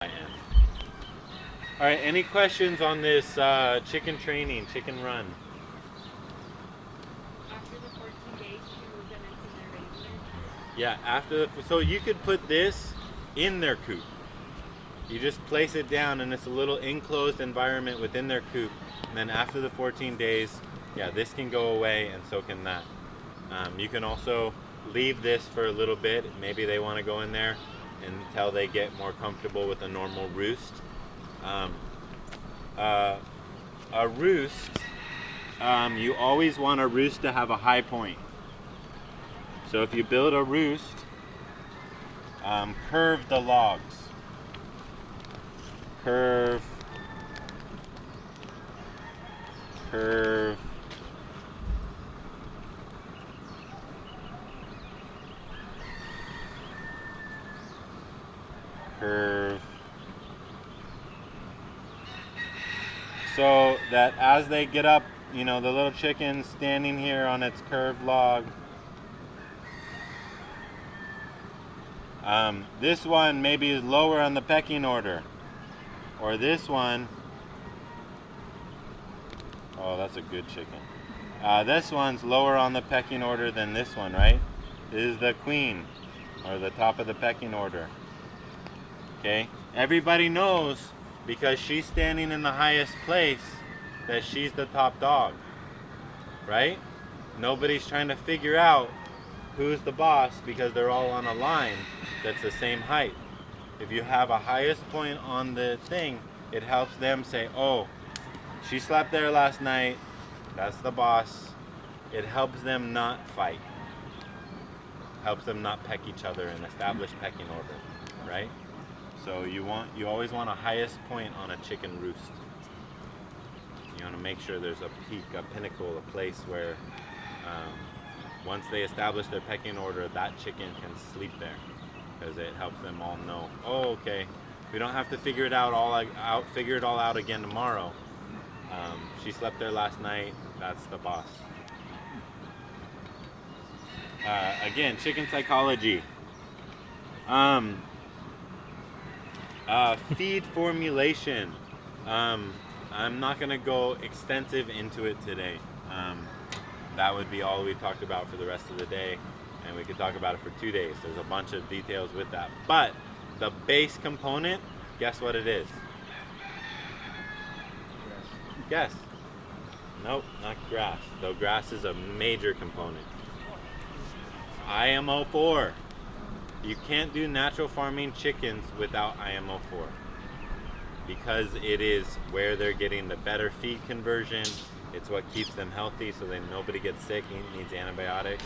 I am. All right, any questions on this chicken training, chicken run? After the 14 days, you can move them into their regular. Yeah, so you could put this in their coop. You just place it down and it's a little enclosed environment within their coop. And then after the 14 days, yeah, this can go away and so can that. You can also leave this for a little bit. Maybe they want to go in there until they get more comfortable with a normal roost. A roost, you always want a roost to have a high point. So if you build a roost, curve the logs. Curve, curve, curve. So that as they get up, the little chicken's standing here on its curved log. This one maybe is lower on the pecking order. Or this one, oh, that's a good chicken. This one's lower on the pecking order than this one, right? This is the queen, or the top of the pecking order. Okay, everybody knows because she's standing in the highest place that she's the top dog, right? Nobody's trying to figure out who's the boss because they're all on a line that's the same height. If you have a highest point on the thing, it helps them say, oh, she slept there last night, that's the boss. It helps them not fight. Helps them not peck each other and establish pecking order, right? So you always want a highest point on a chicken roost. You want to make sure there's a peak, a pinnacle, a place where once they establish their pecking order, that chicken can sleep there. Because it helps them all know, oh, okay, we don't have to figure it all out again tomorrow. She slept there last night. That's the boss. Again, chicken psychology. Feed formulation. I'm not gonna go extensive into it today. That would be all we talked about for the rest of the day. And we could talk about it for 2 days. There's a bunch of details with that. But the base component, guess what it is? Guess. Nope, not grass. Though grass is a major component. IMO4. You can't do natural farming chickens without IMO4 because it is where they're getting the better feed conversion. It's what keeps them healthy so that nobody gets sick and needs antibiotics.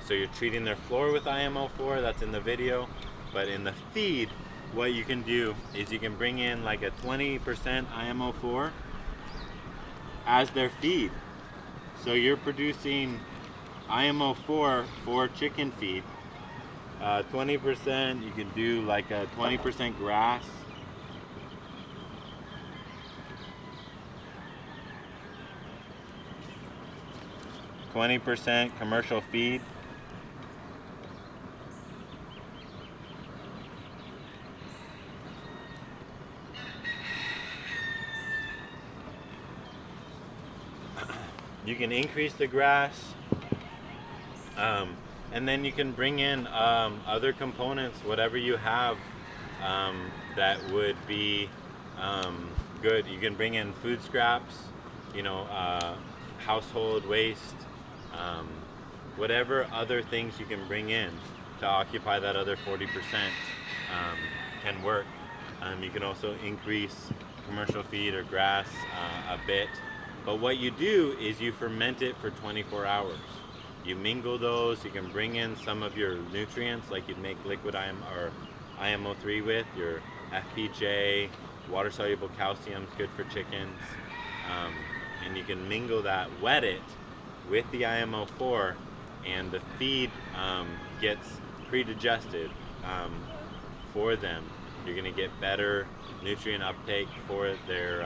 So you're treating their floor with IMO4, that's in the video. But in the feed, what you can do is you can bring in like a 20% IMO4 as their feed. So you're producing IMO4 for chicken feed. 20%, you can do like a 20% grass. %, commercial feed. You can increase the grass, and then you can bring in other components, whatever you have that would be good. You can bring in food scraps, household waste, whatever other things you can bring in to occupy that other 40% can work. You can also increase commercial feed or grass a bit. But what you do is you ferment it for 24 hours. You mingle those, you can bring in some of your nutrients like you'd make liquid IMO3 with, your FPJ, water-soluble calcium is good for chickens. And you can mingle that, wet it with the IMO4, and the feed gets pre-digested for them. You're gonna get better nutrient uptake for their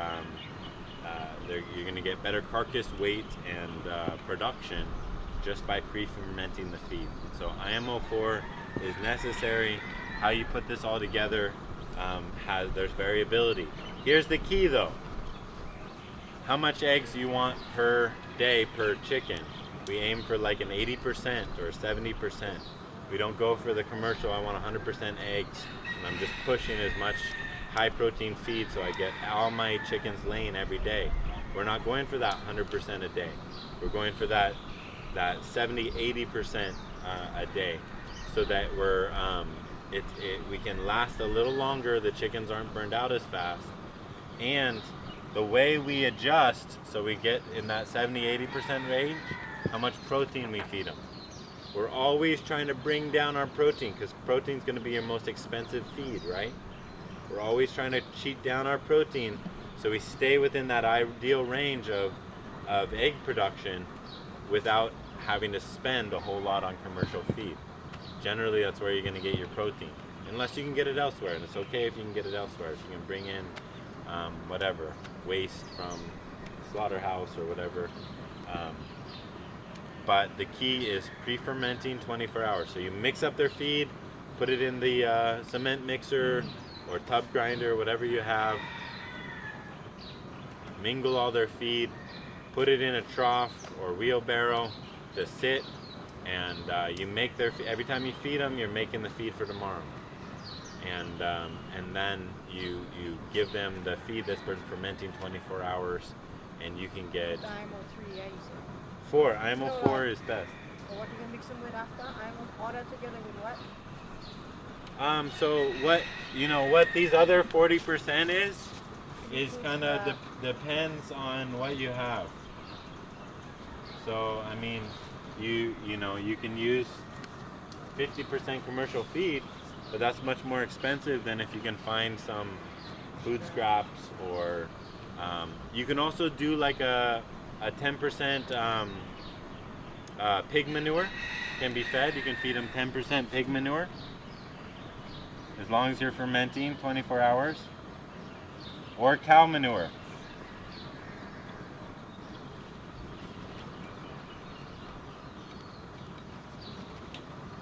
you're going to get better carcass weight and production just by pre-fermenting the feed. So IMO4 is necessary. How you put this all together there's variability. Here's the key though. How much eggs you want per day per chicken? We aim for like an 80% or 70%. We don't go for the commercial, I want 100% eggs. And I'm just pushing as much high protein feed so I get all my chickens laying every day. We're not going for that 100% a day. We're going for that 70, 80% a day, so that we can last a little longer. The chickens aren't burned out as fast, and the way we adjust so we get in that 70, 80% range, how much protein we feed them. We're always trying to bring down our protein because protein is going to be your most expensive feed, right? We're always trying to cheat down our protein so we stay within that ideal range of egg production without having to spend a whole lot on commercial feed. Generally, that's where you're going to get your protein, unless you can get it elsewhere, and it's okay if you can get it elsewhere. If you can bring in whatever waste from slaughterhouse or whatever. But the key is pre-fermenting 24 hours. So you mix up their feed, put it in the cement mixer or tub grinder, whatever you have. Mingle all their feed, put it in a trough or wheelbarrow to sit, and you make their every time you feed them, you're making the feed for tomorrow. And then you give them the feed that's been fermenting 24 hours, and you can get IMO 3, yeah, you said. 4. IMO 4 is best. So what you can mix them with after? IMO, all that together with what? So what these other 40% is kind of depends on what you have. So I mean, you can use 50% commercial feed, but that's much more expensive than if you can find some food scraps, or you can also do like a 10% pig manure can be fed. You can feed them 10% pig manure as long as you're fermenting 24 hours, or cow manure.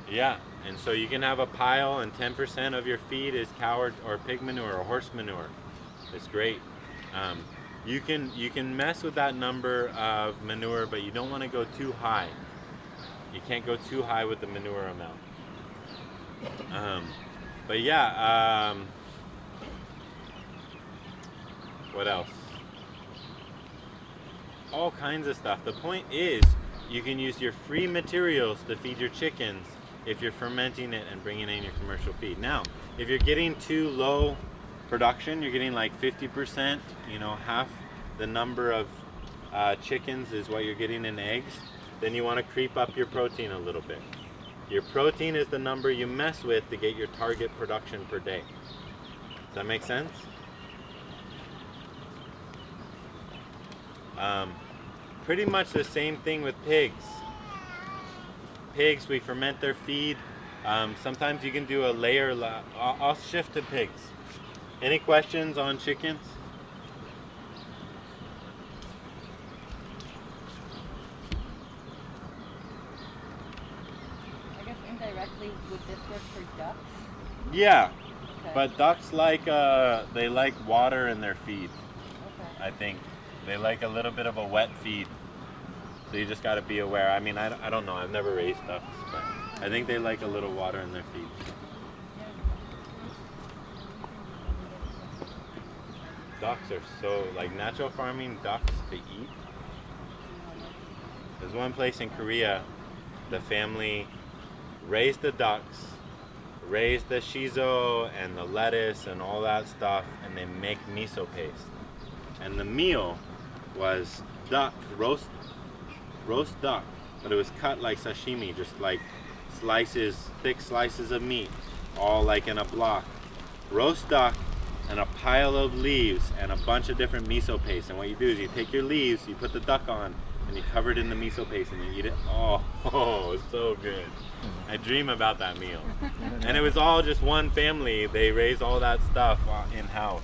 Yeah, and so you can have a pile and 10% of your feed is cow or pig manure or horse manure. It's great. You can mess with that number of manure, but you don't want to go too high. You can't go too high with the manure amount. But yeah, what else? All kinds of stuff. The point is, you can use your free materials to feed your chickens if you're fermenting it and bringing in your commercial feed. Now, if you're getting too low production, you're getting like 50%, half the number of chickens is what you're getting in eggs, then you want to creep up your protein a little bit. Your protein is the number you mess with to get your target production per day. Does that make sense? Pretty much the same thing with pigs. Pigs, we ferment their feed. Sometimes you can do a layer. I'll shift to pigs. Any questions on chickens? I guess indirectly, would this work for ducks? Yeah, Okay. but ducks they like water in their feed. Okay. I think they like a little bit of a wet feed. So you just got to be aware. I mean, I don't know. I've never raised ducks, but I think they like a little water in their feed. Ducks are so, natural farming ducks to eat. There's one place in Korea, the family raised the ducks, raised the shiso and the lettuce and all that stuff, and they make miso paste. And the meal was duck, roast duck, but it was cut like sashimi, just like thick slices of meat, all like in a block. Roast duck and a pile of leaves and a bunch of different miso paste. And what you do is you take your leaves, you put the duck on, and you cover it in the miso paste and you eat it. Oh, it's so good. I dream about that meal. And it was all just one family. They raised all that stuff in-house.